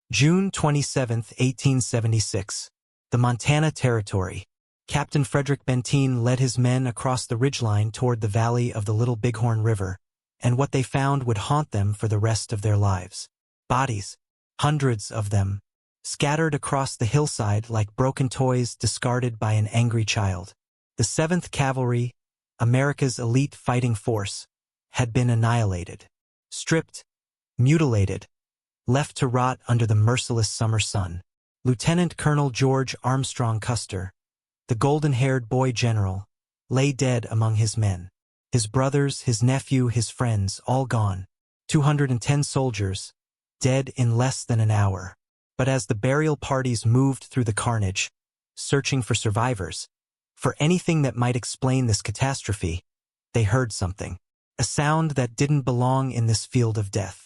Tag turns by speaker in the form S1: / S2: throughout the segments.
S1: June 27, 1876. The Montana Territory. Captain Frederick Benteen led his men across the ridgeline toward the valley of the Little Bighorn River, and what they found would haunt them for the rest of their lives. Bodies, hundreds of them, scattered across the hillside like broken toys discarded by an angry child. The 7th Cavalry, America's elite fighting force, had been annihilated, stripped, mutilated, left to rot under the merciless summer sun. Lieutenant Colonel George Armstrong Custer, the golden-haired boy general, lay dead among his men. His brothers, his nephew, his friends, all gone. 210 soldiers, dead in less than an hour. But as the burial parties moved through the carnage, searching for survivors, for anything that might explain this catastrophe, they heard something. A sound that didn't belong in this field of death.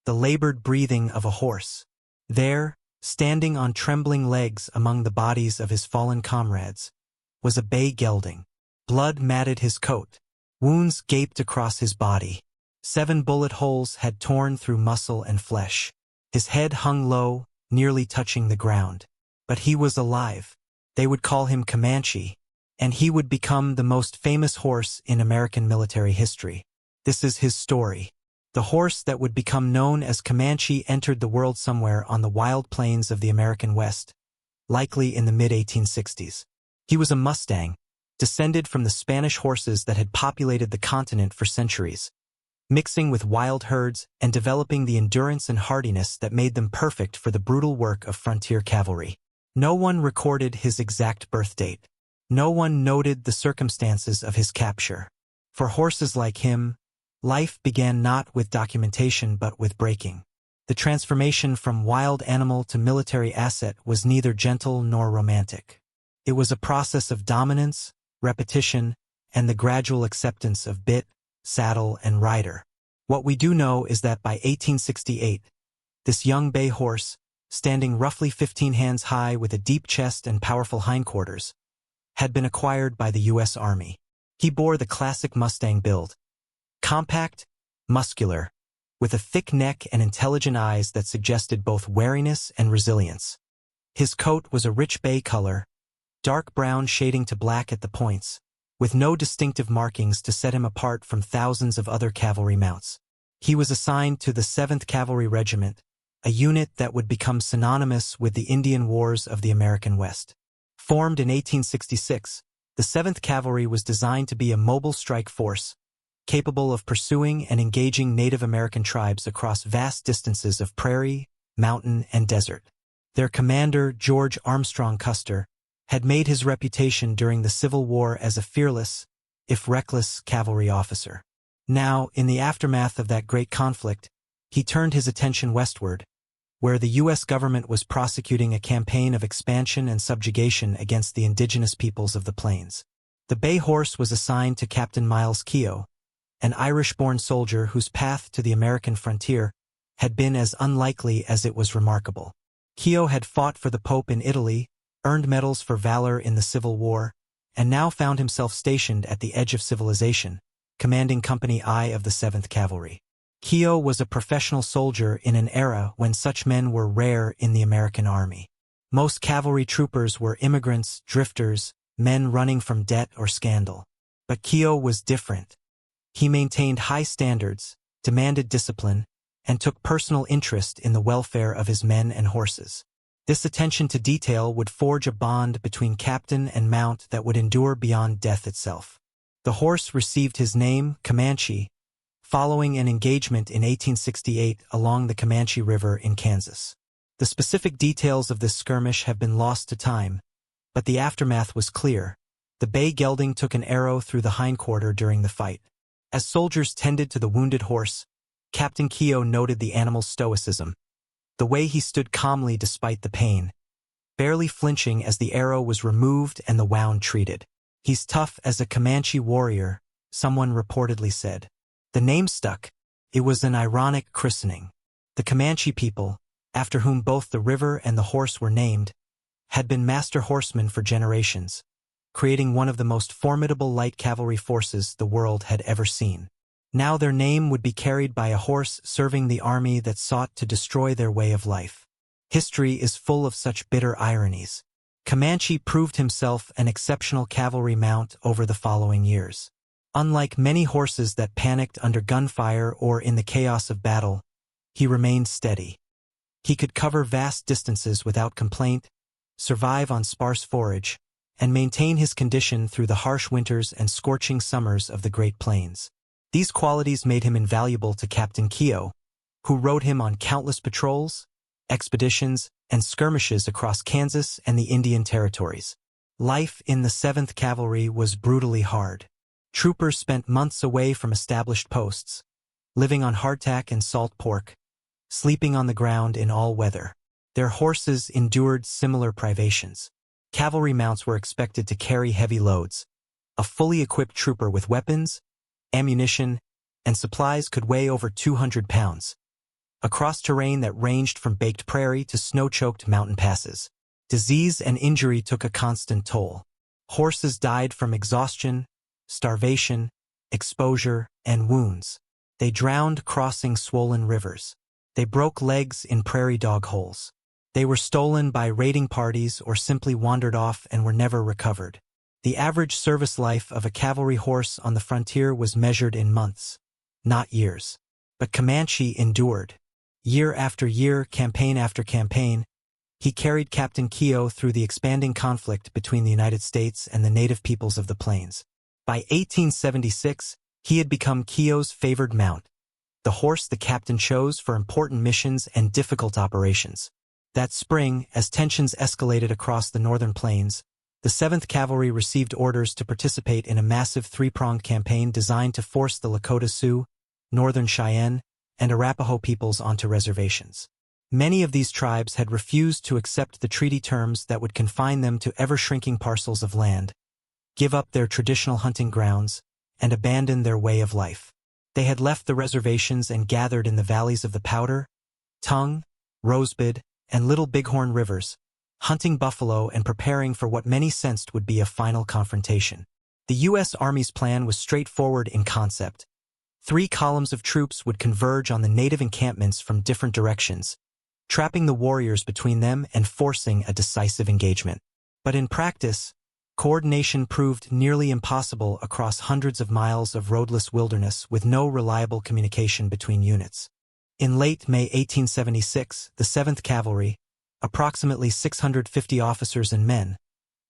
S1: The labored breathing of a horse. There, standing on trembling legs among the bodies of his fallen comrades, was a bay gelding. Blood matted his coat. Wounds gaped across his body. 7 bullet holes had torn through muscle and flesh. His head hung low, nearly touching the ground. But he was alive. They would call him Comanche, and he would become the most famous horse in American military history. This is his story. The horse that would become known as Comanche entered the world somewhere on the wild plains of the American West, likely in the mid-1860s. He was a mustang, descended from the Spanish horses that had populated the continent for centuries, mixing with wild herds and developing the endurance and hardiness that made them perfect for the brutal work of frontier cavalry. No one recorded his exact birth date. No one noted the circumstances of his capture. For horses like him, life began not with documentation but with breaking. The transformation from wild animal to military asset was neither gentle nor romantic. It was a process of dominance, repetition, and the gradual acceptance of bit, saddle, and rider. What we do know is that by 1868, this young bay horse, standing roughly 15 hands high with a deep chest and powerful hindquarters, had been acquired by the U.S. Army. He bore the classic Mustang build. Compact, muscular, with a thick neck and intelligent eyes that suggested both wariness and resilience. His coat was a rich bay color, dark brown shading to black at the points, with no distinctive markings to set him apart from thousands of other cavalry mounts. He was assigned to the 7th Cavalry Regiment, a unit that would become synonymous with the Indian Wars of the American West. Formed in 1866, the 7th Cavalry was designed to be a mobile strike force, capable of pursuing and engaging Native American tribes across vast distances of prairie, mountain, and desert. Their commander, George Armstrong Custer, had made his reputation during the Civil War as a fearless, if reckless, cavalry officer. Now, in the aftermath of that great conflict, he turned his attention westward, where the U.S. government was prosecuting a campaign of expansion and subjugation against the indigenous peoples of the plains. The bay horse was assigned to Captain Miles Keogh, an Irish-born soldier whose path to the American frontier had been as unlikely as it was remarkable. Keogh had fought for the Pope in Italy, earned medals for valor in the Civil War, and now found himself stationed at the edge of civilization, commanding Company I of the 7th Cavalry. Keogh was a professional soldier in an era when such men were rare in the American Army. Most cavalry troopers were immigrants, drifters, men running from debt or scandal. But Keogh was different. He maintained high standards, demanded discipline, and took personal interest in the welfare of his men and horses. This attention to detail would forge a bond between captain and mount that would endure beyond death itself. The horse received his name, Comanche, following an engagement in 1868 along the Comanche River in Kansas. The specific details of this skirmish have been lost to time, but the aftermath was clear. The bay gelding took an arrow through the hindquarter during the fight. As soldiers tended to the wounded horse, Captain Keogh noted the animal's stoicism, the way he stood calmly despite the pain, barely flinching as the arrow was removed and the wound treated. "He's tough as a Comanche warrior," someone reportedly said. The name stuck. It was an ironic christening. The Comanche people, after whom both the river and the horse were named, had been master horsemen for generations, creating one of the most formidable light cavalry forces the world had ever seen. Now their name would be carried by a horse serving the army that sought to destroy their way of life. History is full of such bitter ironies. Comanche proved himself an exceptional cavalry mount over the following years. Unlike many horses that panicked under gunfire or in the chaos of battle, he remained steady. He could cover vast distances without complaint, survive on sparse forage, and maintain his condition through the harsh winters and scorching summers of the Great Plains. These qualities made him invaluable to Captain Keogh, who rode him on countless patrols, expeditions, and skirmishes across Kansas and the Indian territories. Life in the 7th Cavalry was brutally hard. Troopers spent months away from established posts, living on hardtack and salt pork, sleeping on the ground in all weather. Their horses endured similar privations. Cavalry mounts were expected to carry heavy loads. A fully equipped trooper with weapons, ammunition, and supplies could weigh over 200 pounds. Across terrain that ranged from baked prairie to snow-choked mountain passes, disease and injury took a constant toll. Horses died from exhaustion, starvation, exposure, and wounds. They drowned crossing swollen rivers. They broke legs in prairie dog holes. They were stolen by raiding parties or simply wandered off and were never recovered. The average service life of a cavalry horse on the frontier was measured in months, not years. But Comanche endured. Year after year, campaign after campaign, he carried Captain Keogh through the expanding conflict between the United States and the native peoples of the plains. By 1876, he had become Keogh's favored mount, the horse the captain chose for important missions and difficult operations. That spring, as tensions escalated across the northern plains, the 7th Cavalry received orders to participate in a massive three-pronged campaign designed to force the Lakota Sioux, Northern Cheyenne, and Arapaho peoples onto reservations. Many of these tribes had refused to accept the treaty terms that would confine them to ever-shrinking parcels of land, give up their traditional hunting grounds, and abandon their way of life. They had left the reservations and gathered in the valleys of the Powder, Tongue, Rosebud, and Little Bighorn rivers, hunting buffalo and preparing for what many sensed would be a final confrontation. The U.S. Army's plan was straightforward in concept. 3 columns of troops would converge on the native encampments from different directions, trapping the warriors between them and forcing a decisive engagement. But in practice, coordination proved nearly impossible across hundreds of miles of roadless wilderness with no reliable communication between units. In late May 1876, the 7th Cavalry, approximately 650 officers and men,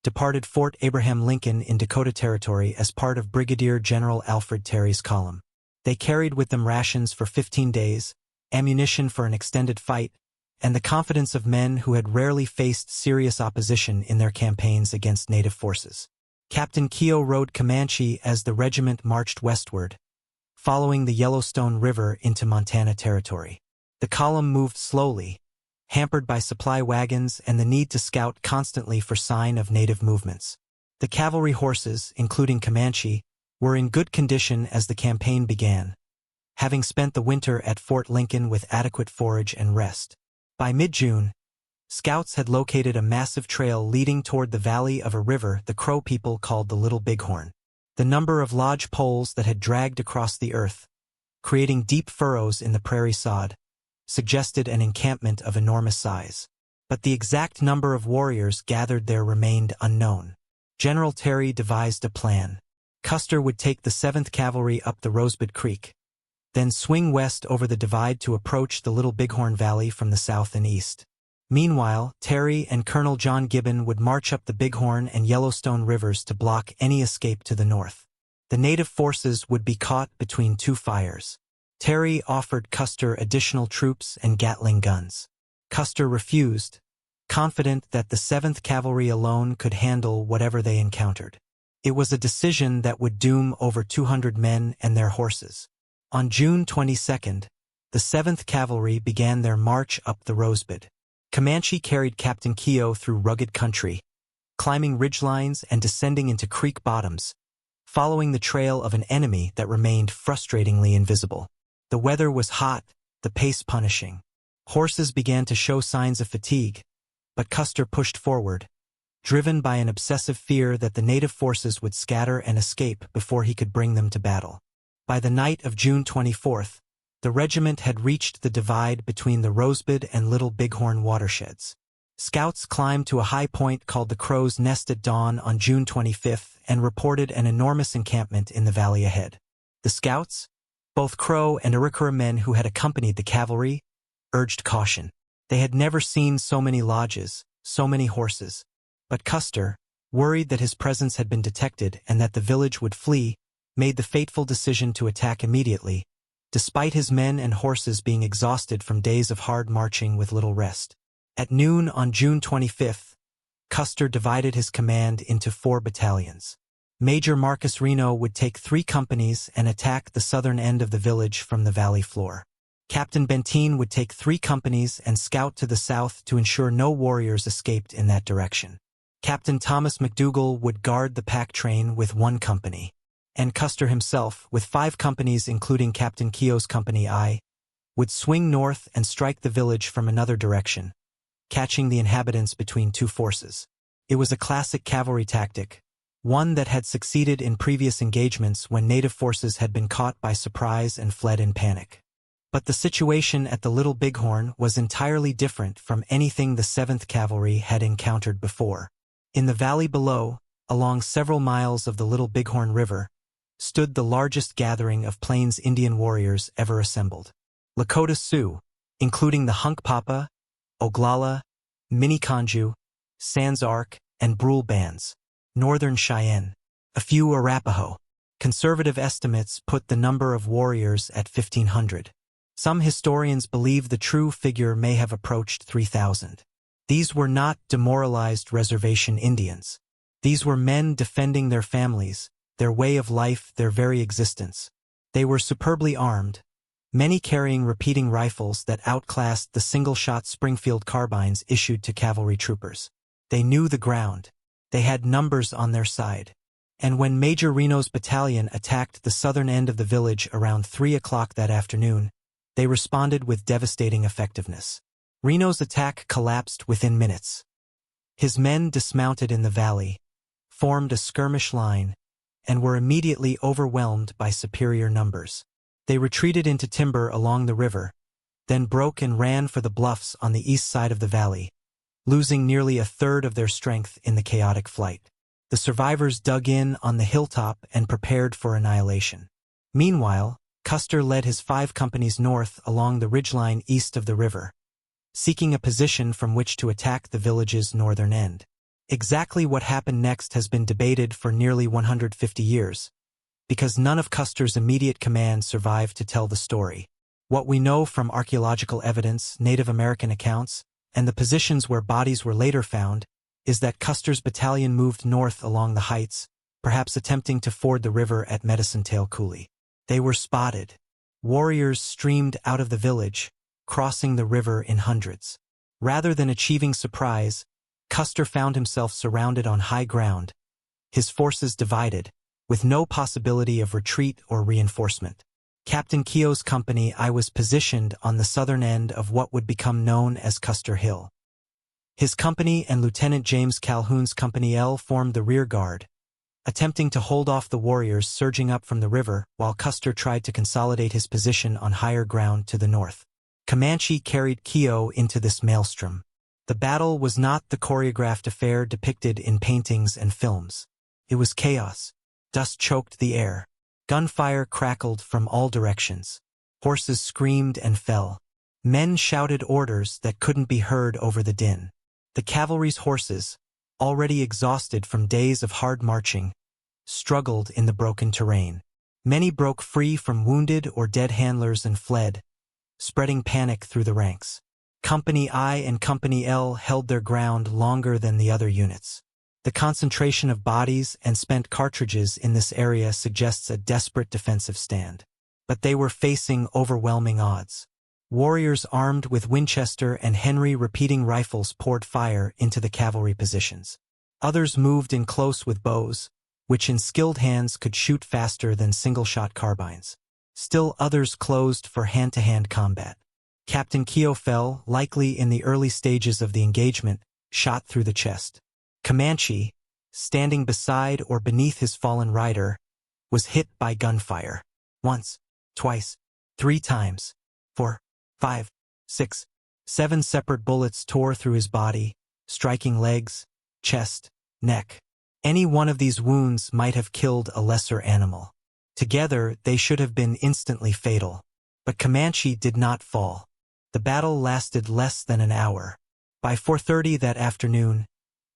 S1: departed Fort Abraham Lincoln in Dakota Territory as part of Brigadier General Alfred Terry's column. They carried with them rations for 15 days, ammunition for an extended fight, and the confidence of men who had rarely faced serious opposition in their campaigns against native forces. Captain Keogh rode Comanche as the regiment marched westward, following the Yellowstone River into Montana Territory. The column moved slowly, hampered by supply wagons and the need to scout constantly for sign of native movements. The cavalry horses, including Comanche, were in good condition as the campaign began, having spent the winter at Fort Lincoln with adequate forage and rest. By mid-June, scouts had located a massive trail leading toward the valley of a river the Crow people called the Little Bighorn. The number of lodge poles that had dragged across the earth, creating deep furrows in the prairie sod, suggested an encampment of enormous size. But the exact number of warriors gathered there remained unknown. General Terry devised a plan. Custer would take the 7th Cavalry up the Rosebud Creek, then swing west over the divide to approach the Little Bighorn Valley from the south and east. Meanwhile, Terry and Colonel John Gibbon would march up the Bighorn and Yellowstone rivers to block any escape to the north. The native forces would be caught between 2 fires. Terry offered Custer additional troops and Gatling guns. Custer refused, confident that the 7th Cavalry alone could handle whatever they encountered. It was a decision that would doom over 200 men and their horses. On June 22, the 7th Cavalry began their march up the Rosebud. Comanche carried Captain Keogh through rugged country, climbing ridgelines and descending into creek bottoms, following the trail of an enemy that remained frustratingly invisible. The weather was hot, the pace punishing. Horses began to show signs of fatigue, but Custer pushed forward, driven by an obsessive fear that the native forces would scatter and escape before he could bring them to battle. By the night of June 24, The regiment had reached the divide between the Rosebud and Little Bighorn watersheds. Scouts climbed to a high point called the Crow's Nest at dawn on June 25th and reported an enormous encampment in the valley ahead. The scouts, both Crow and Arikara men who had accompanied the cavalry, urged caution. They had never seen so many lodges, so many horses. But Custer, worried that his presence had been detected and that the village would flee, made the fateful decision to attack immediately, despite his men and horses being exhausted from days of hard marching with little rest. At noon on June 25th, Custer divided his command into 4 battalions. Major Marcus Reno would take 3 companies and attack the southern end of the village from the valley floor. Captain Benteen would take 3 companies and scout to the south to ensure no warriors escaped in that direction. Captain Thomas McDougall would guard the pack train with 1 company. And Custer himself, with 5 companies including Captain Keogh's Company I, would swing north and strike the village from another direction, catching the inhabitants between 2 forces. It was a classic cavalry tactic, one that had succeeded in previous engagements when native forces had been caught by surprise and fled in panic. But the situation at the Little Bighorn was entirely different from anything the 7th Cavalry had encountered before. In the valley below, along several miles of the Little Bighorn River, stood the largest gathering of Plains Indian warriors ever assembled. Lakota Sioux, including the Hunkpapa, Oglala, Minneconjou, Sans Arc, and Brule bands. Northern Cheyenne. A few Arapaho. Conservative estimates put the number of warriors at 1,500. Some historians believe the true figure may have approached 3,000. These were not demoralized reservation Indians. These were men defending their families, their way of life, their very existence. They were superbly armed, many carrying repeating rifles that outclassed the single-shot Springfield carbines issued to cavalry troopers. They knew the ground. They had numbers on their side. And when Major Reno's battalion attacked the southern end of the village around 3 o'clock that afternoon, they responded with devastating effectiveness. Reno's attack collapsed within minutes. His men dismounted in the valley, formed a skirmish line, and were immediately overwhelmed by superior numbers. They retreated into timber along the river, then broke and ran for the bluffs on the east side of the valley, losing nearly a third of their strength in the chaotic flight. The survivors dug in on the hilltop and prepared for annihilation. Meanwhile, Custer led his 5 companies north along the ridgeline east of the river, seeking a position from which to attack the village's northern end. Exactly what happened next has been debated for nearly 150 years, because none of Custer's immediate command survived to tell the story. What we know from archaeological evidence, Native American accounts, and the positions where bodies were later found is that Custer's battalion moved north along the heights, perhaps attempting to ford the river at Medicine Tail Coulee. They were spotted. Warriors streamed out of the village, crossing the river in hundreds. Rather than achieving surprise, Custer found himself surrounded on high ground, his forces divided, with no possibility of retreat or reinforcement. Captain Keogh's Company I was positioned on the southern end of what would become known as Custer Hill. His company and Lieutenant James Calhoun's Company L formed the rear guard, attempting to hold off the warriors surging up from the river while Custer tried to consolidate his position on higher ground to the north. Comanche carried Keogh into this maelstrom. The battle was not the choreographed affair depicted in paintings and films. It was chaos. Dust choked the air. Gunfire crackled from all directions. Horses screamed and fell. Men shouted orders that couldn't be heard over the din. The cavalry's horses, already exhausted from days of hard marching, struggled in the broken terrain. Many broke free from wounded or dead handlers and fled, spreading panic through the ranks. Company I and Company L held their ground longer than the other units. The concentration of bodies and spent cartridges in this area suggests a desperate defensive stand. But they were facing overwhelming odds. Warriors armed with Winchester and Henry repeating rifles poured fire into the cavalry positions. Others moved in close with bows, which in skilled hands could shoot faster than single-shot carbines. Still others closed for hand-to-hand combat. Captain Keogh fell, likely in the early stages of the engagement, shot through the chest. Comanche, standing beside or beneath his fallen rider, was hit by gunfire. Once, twice. 3 times. 4, 5, 6, 7 separate bullets tore through his body, striking legs, chest, neck. Any one of these wounds might have killed a lesser animal. Together, they should have been instantly fatal. But Comanche did not fall. The battle lasted less than an hour. By 4:30 that afternoon,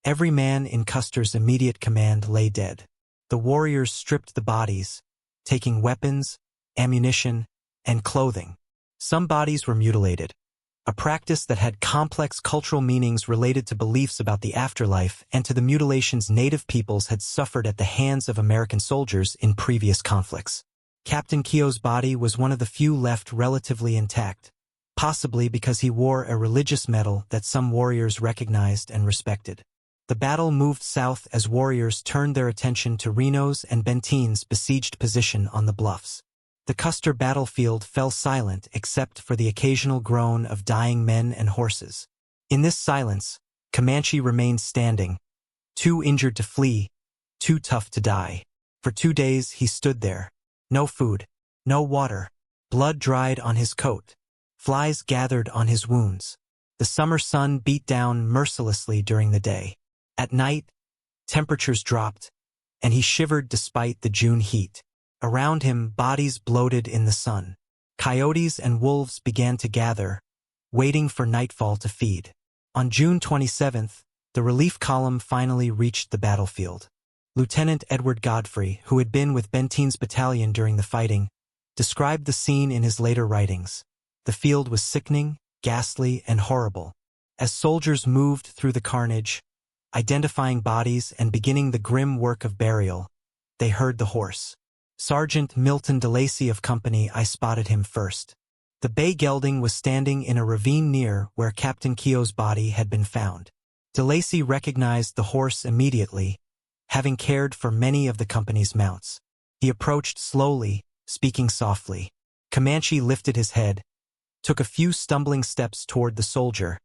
S1: every man in Custer's immediate command lay dead. The warriors stripped the bodies, taking weapons, ammunition, and clothing. Some bodies were mutilated, a practice that had complex cultural meanings related to beliefs about the afterlife and to the mutilations native peoples had suffered at the hands of American soldiers in previous conflicts. Captain Keogh's body was one of the few left relatively intact, possibly because he wore a religious medal that some warriors recognized and respected. The battle moved south as warriors turned their attention to Reno's and Benteen's besieged position on the bluffs. The Custer battlefield fell silent except for the occasional groan of dying men and horses. In this silence, Comanche remained standing, too injured to flee, too tough to die. For 2 days he stood there. No food, no water, blood dried on his coat, flies gathered on his wounds. The summer sun beat down mercilessly during the day. At night, temperatures dropped, and he shivered despite the June heat. Around him, bodies bloated in the sun. Coyotes and wolves began to gather, waiting for nightfall to feed. On June 27th, the relief column finally reached the battlefield. Lieutenant Edward Godfrey, who had been with Benteen's battalion during the fighting, described the scene in his later writings. The field was sickening, ghastly, and horrible. As soldiers moved through the carnage, identifying bodies and beginning the grim work of burial, they heard the horse. Sergeant Milton DeLacy of Company I spotted him first. The bay gelding was standing in a ravine near where Captain Keogh's body had been found. DeLacy recognized the horse immediately, having cared for many of the company's mounts. He approached slowly, speaking softly. Comanche lifted his head, took a few stumbling steps toward the soldier,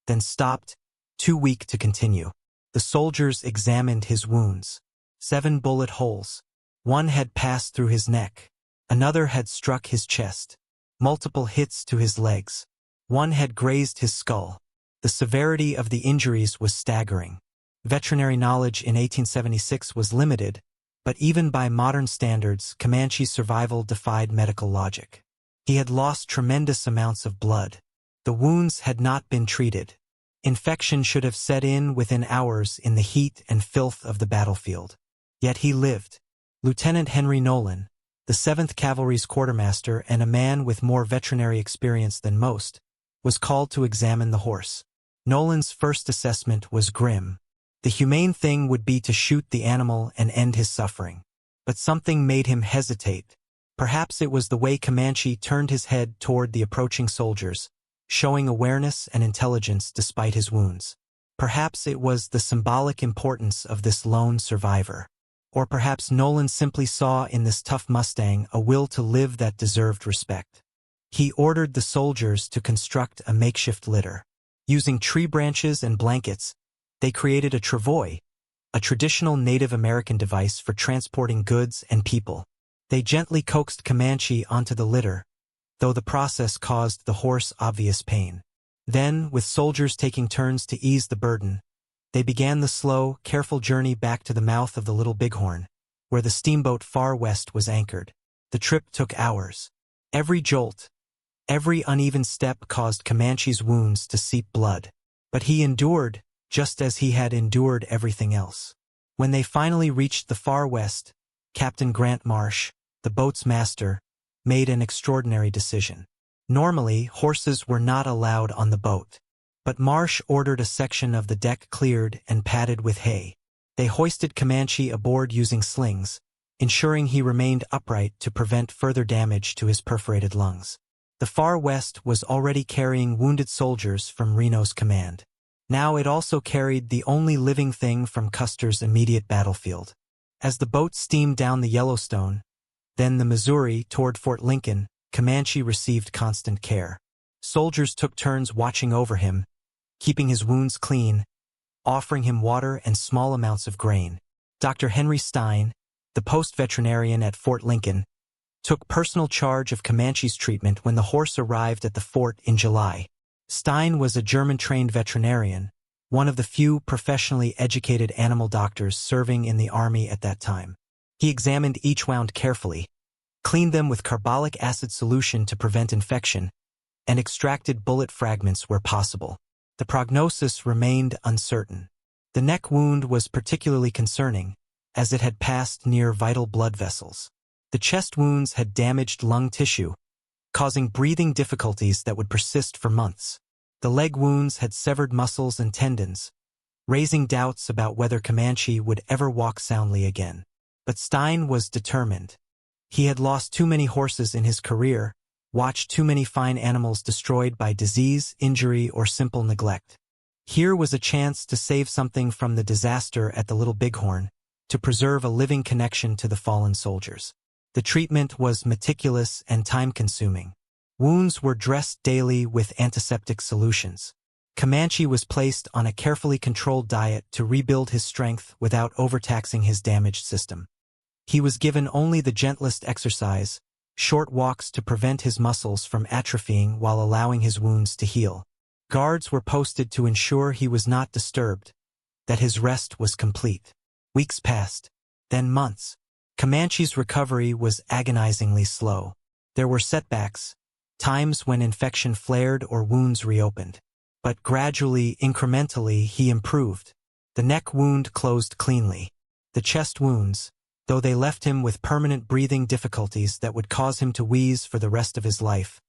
S1: then stopped, too weak to continue. The soldiers examined his wounds. 7 bullet holes. One had passed through his neck. Another had struck his chest. Multiple hits to his legs. One had grazed his skull. The severity of the injuries was staggering. Veterinary knowledge in 1876 was limited, but even by modern standards, Comanche's survival defied medical logic. He had lost tremendous amounts of blood. The wounds had not been treated. Infection should have set in within hours in the heat and filth of the battlefield. Yet he lived. Lieutenant Henry Nolan, the 7th Cavalry's quartermaster and a man with more veterinary experience than most, was called to examine the horse. Nolan's first assessment was grim. The humane thing would be to shoot the animal and end his suffering. But something made him hesitate. Perhaps it was the way Comanche turned his head toward the approaching soldiers, showing awareness and intelligence despite his wounds. Perhaps it was the symbolic importance of this lone survivor. Or perhaps Nolan simply saw in this tough mustang a will to live that deserved respect. He ordered the soldiers to construct a makeshift litter. Using tree branches and blankets, they created a travois, a traditional Native American device for transporting goods and people. They gently coaxed Comanche onto the litter, though the process caused the horse obvious pain. Then, with soldiers taking turns to ease the burden, they began the slow, careful journey back to the mouth of the Little Bighorn, where the steamboat Far West was anchored. The trip took hours. Every jolt, every uneven step caused Comanche's wounds to seep blood. But he endured, just as he had endured everything else. When they finally reached the Far West, Captain Grant Marsh, the boat's master, made an extraordinary decision. Normally, horses were not allowed on the boat. But Marsh ordered a section of the deck cleared and padded with hay. They hoisted Comanche aboard using slings, ensuring he remained upright to prevent further damage to his perforated lungs. The Far West was already carrying wounded soldiers from Reno's command. Now it also carried the only living thing from Custer's immediate battlefield. As the boat steamed down the Yellowstone, then the Missouri toward Fort Lincoln, Comanche received constant care. Soldiers took turns watching over him, keeping his wounds clean, offering him water and small amounts of grain. Dr. Henry Stein, the post veterinarian at Fort Lincoln, took personal charge of Comanche's treatment when the horse arrived at the fort in July. Stein was a German-trained veterinarian, one of the few professionally educated animal doctors serving in the army at that time. He examined each wound carefully, cleaned them with carbolic acid solution to prevent infection, and extracted bullet fragments where possible. The prognosis remained uncertain. The neck wound was particularly concerning, as it had passed near vital blood vessels. The chest wounds had damaged lung tissue, causing breathing difficulties that would persist for months. The leg wounds had severed muscles and tendons, raising doubts about whether Comanche would ever walk soundly again. But Stein was determined. He had lost too many horses in his career, watched too many fine animals destroyed by disease, injury, or simple neglect. Here was a chance to save something from the disaster at the Little Bighorn, to preserve a living connection to the fallen soldiers. The treatment was meticulous and time-consuming. Wounds were dressed daily with antiseptic solutions. Comanche was placed on a carefully controlled diet to rebuild his strength without overtaxing his damaged system. He was given only the gentlest exercise, short walks to prevent his muscles from atrophying while allowing his wounds to heal. Guards were posted to ensure he was not disturbed, that his rest was complete. Weeks passed, then months. Comanche's recovery was agonizingly slow. There were setbacks, times when infection flared or wounds reopened. But gradually, incrementally, he improved. The neck wound closed cleanly. The chest wounds, though they left him with permanent breathing difficulties that would cause him to wheeze for the rest of his life,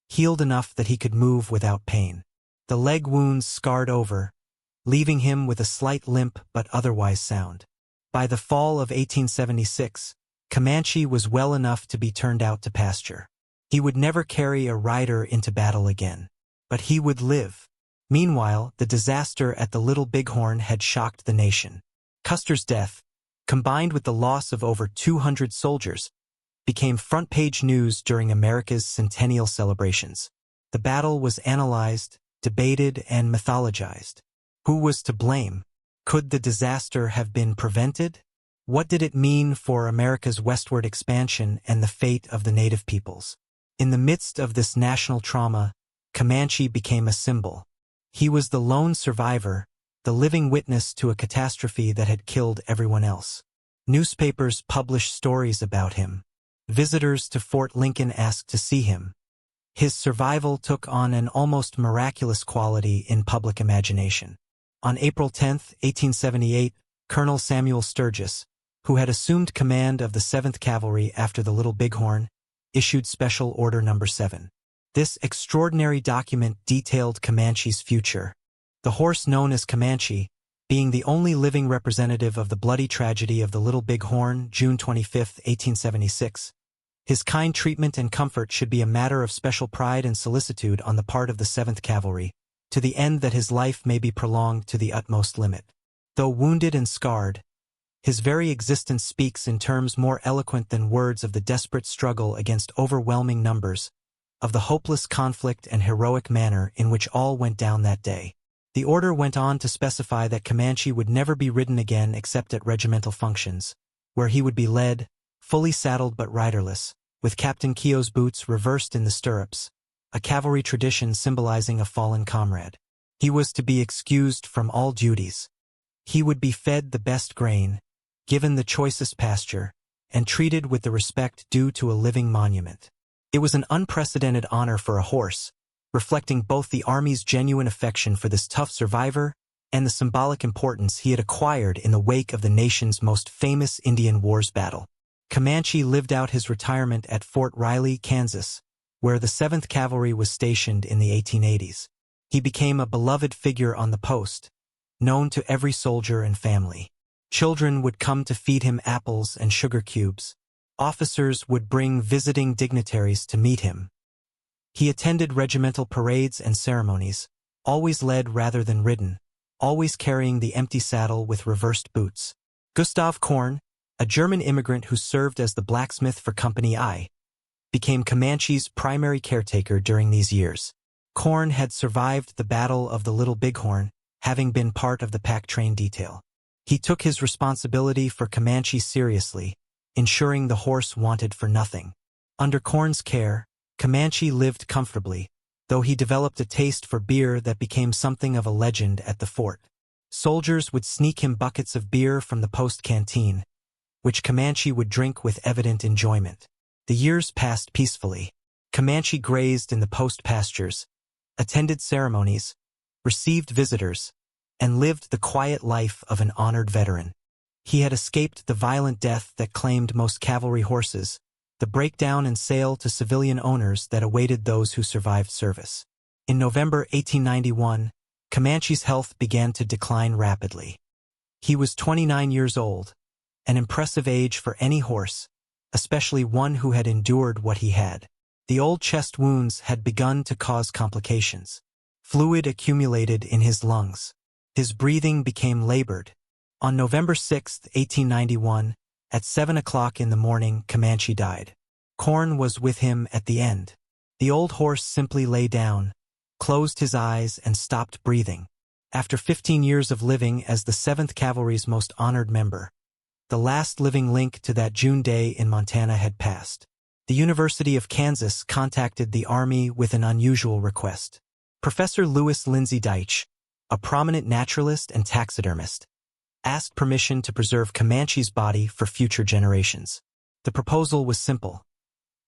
S1: healed enough that he could move without pain. The leg wounds scarred over, leaving him with a slight limp but otherwise sound. By the fall of 1876, Comanche was well enough to be turned out to pasture. He would never carry a rider into battle again. But he would live. Meanwhile, the disaster at the Little Bighorn had shocked the nation. Custer's death, combined with the loss of over 200 soldiers, became front-page news during America's centennial celebrations. The battle was analyzed, debated, and mythologized. Who was to blame? Could the disaster have been prevented? What did it mean for America's westward expansion and the fate of the native peoples? In the midst of this national trauma, Comanche became a symbol. He was the lone survivor, the living witness to a catastrophe that had killed everyone else. Newspapers published stories about him. Visitors to Fort Lincoln asked to see him. His survival took on an almost miraculous quality in public imagination. On April 10, 1878, Colonel Samuel Sturgis, who had assumed command of the 7th Cavalry after the Little Bighorn, issued Special Order No. 7. This extraordinary document detailed Comanche's future. The horse known as Comanche, being the only living representative of the bloody tragedy of the Little Bighorn, June 25, 1876, his kind treatment and comfort should be a matter of special pride and solicitude on the part of the 7th Cavalry, to the end that his life may be prolonged to the utmost limit. Though wounded and scarred, his very existence speaks in terms more eloquent than words of the desperate struggle against overwhelming numbers, of the hopeless conflict and heroic manner in which all went down that day. The order went on to specify that Comanche would never be ridden again except at regimental functions, where he would be led, fully saddled but riderless, with Captain Keogh's boots reversed in the stirrups, a cavalry tradition symbolizing a fallen comrade. He was to be excused from all duties. He would be fed the best grain, given the choicest pasture, and treated with the respect due to a living monument. It was an unprecedented honor for a horse, reflecting both the Army's genuine affection for this tough survivor and the symbolic importance he had acquired in the wake of the nation's most famous Indian Wars battle. Comanche lived out his retirement at Fort Riley, Kansas, where the 7th Cavalry was stationed in the 1880s. He became a beloved figure on the post, known to every soldier and family. Children would come to feed him apples and sugar cubes. Officers would bring visiting dignitaries to meet him. He attended regimental parades and ceremonies, always led rather than ridden, always carrying the empty saddle with reversed boots. Gustav Korn, a German immigrant who served as the blacksmith for Company I, became Comanche's primary caretaker during these years. Korn had survived the Battle of the Little Bighorn, having been part of the pack train detail. He took his responsibility for Comanche seriously, ensuring the horse wanted for nothing. Under Corn's care, Comanche lived comfortably, though he developed a taste for beer that became something of a legend at the fort. Soldiers would sneak him buckets of beer from the post canteen, which Comanche would drink with evident enjoyment. The years passed peacefully. Comanche grazed in the post pastures, attended ceremonies, received visitors, and lived the quiet life of an honored veteran. He had escaped the violent death that claimed most cavalry horses, the breakdown and sale to civilian owners that awaited those who survived service. In November 1891, Comanche's health began to decline rapidly. He was 29 years old, an impressive age for any horse, especially one who had endured what he had. The old chest wounds had begun to cause complications. Fluid accumulated in his lungs. His breathing became labored. On November 6, 1891, at 7 o'clock in the morning, Comanche died. Corn was with him at the end. The old horse simply lay down, closed his eyes, and stopped breathing. After 15 years of living as the 7th Cavalry's most honored member, the last living link to that June day in Montana had passed. The University of Kansas contacted the Army with an unusual request. Professor Lewis Lindsay Deitch, a prominent naturalist and taxidermist, asked permission to preserve Comanche's body for future generations. The proposal was simple.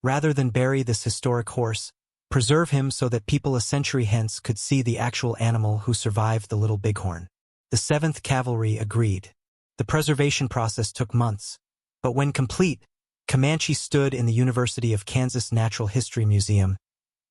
S1: Rather than bury this historic horse, preserve him so that people a century hence could see the actual animal who survived the Little Bighorn. The 7th Cavalry agreed. The preservation process took months, but when complete, Comanche stood in the University of Kansas Natural History Museum,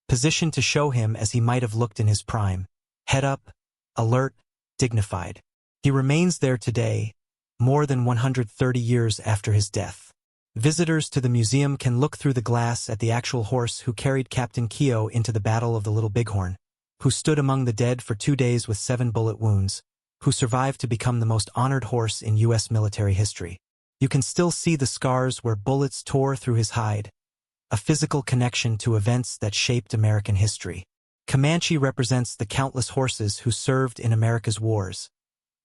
S1: positioned to show him as he might have looked in his prime, head up, alert, dignified. He remains there today, more than 130 years after his death. Visitors to the museum can look through the glass at the actual horse who carried Captain Keogh into the Battle of the Little Bighorn, who stood among the dead for 2 days with 7 bullet wounds, who survived to become the most honored horse in U.S. military history. You can still see the scars where bullets tore through his hide, a physical connection to events that shaped American history. Comanche represents the countless horses who served in America's wars,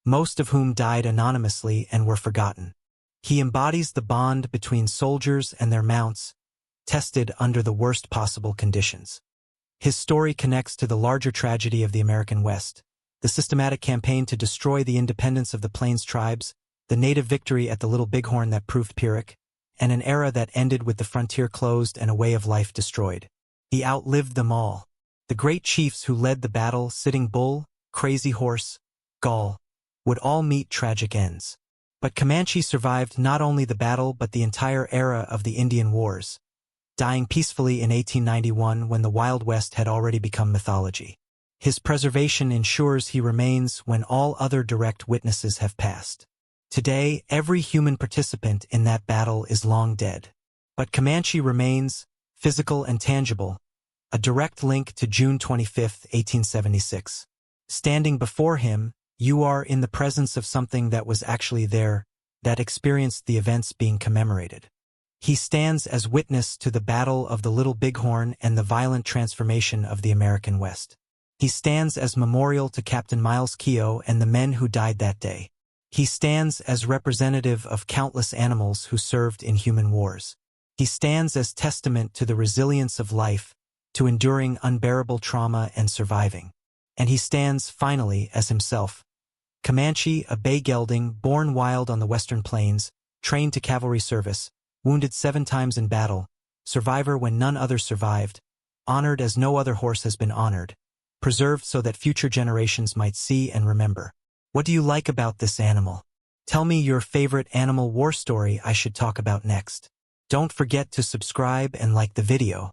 S1: most of whom died anonymously and were forgotten. He embodies the bond between soldiers and their mounts, tested under the worst possible conditions. His story connects to the larger tragedy of the American West, the systematic campaign to destroy the independence of the Plains tribes, the native victory at the Little Bighorn that proved Pyrrhic, and an era that ended with the frontier closed and a way of life destroyed. He outlived them all. The great chiefs who led the battle, Sitting Bull, Crazy Horse, Gaul, would all meet tragic ends. But Comanche survived not only the battle but the entire era of the Indian Wars, dying peacefully in 1891 when the Wild West had already become mythology. His preservation ensures he remains when all other direct witnesses have passed. Today, every human participant in that battle is long dead. But Comanche remains, physical and tangible, a direct link to June 25, 1876. Standing before him, you are in the presence of something that was actually there, that experienced the events being commemorated. He stands as witness to the Battle of the Little Bighorn and the violent transformation of the American West. He stands as memorial to Captain Miles Keogh and the men who died that day. He stands as representative of countless animals who served in human wars. He stands as testament to the resilience of life, to enduring unbearable trauma and surviving. And he stands, finally, as himself. Comanche, a bay gelding, born wild on the western plains, trained to cavalry service, wounded 7 times in battle, survivor when none others survived, honored as no other horse has been honored, preserved so that future generations might see and remember. What do you like about this animal? Tell me your favorite animal war story I should talk about next. Don't forget to subscribe and like the video.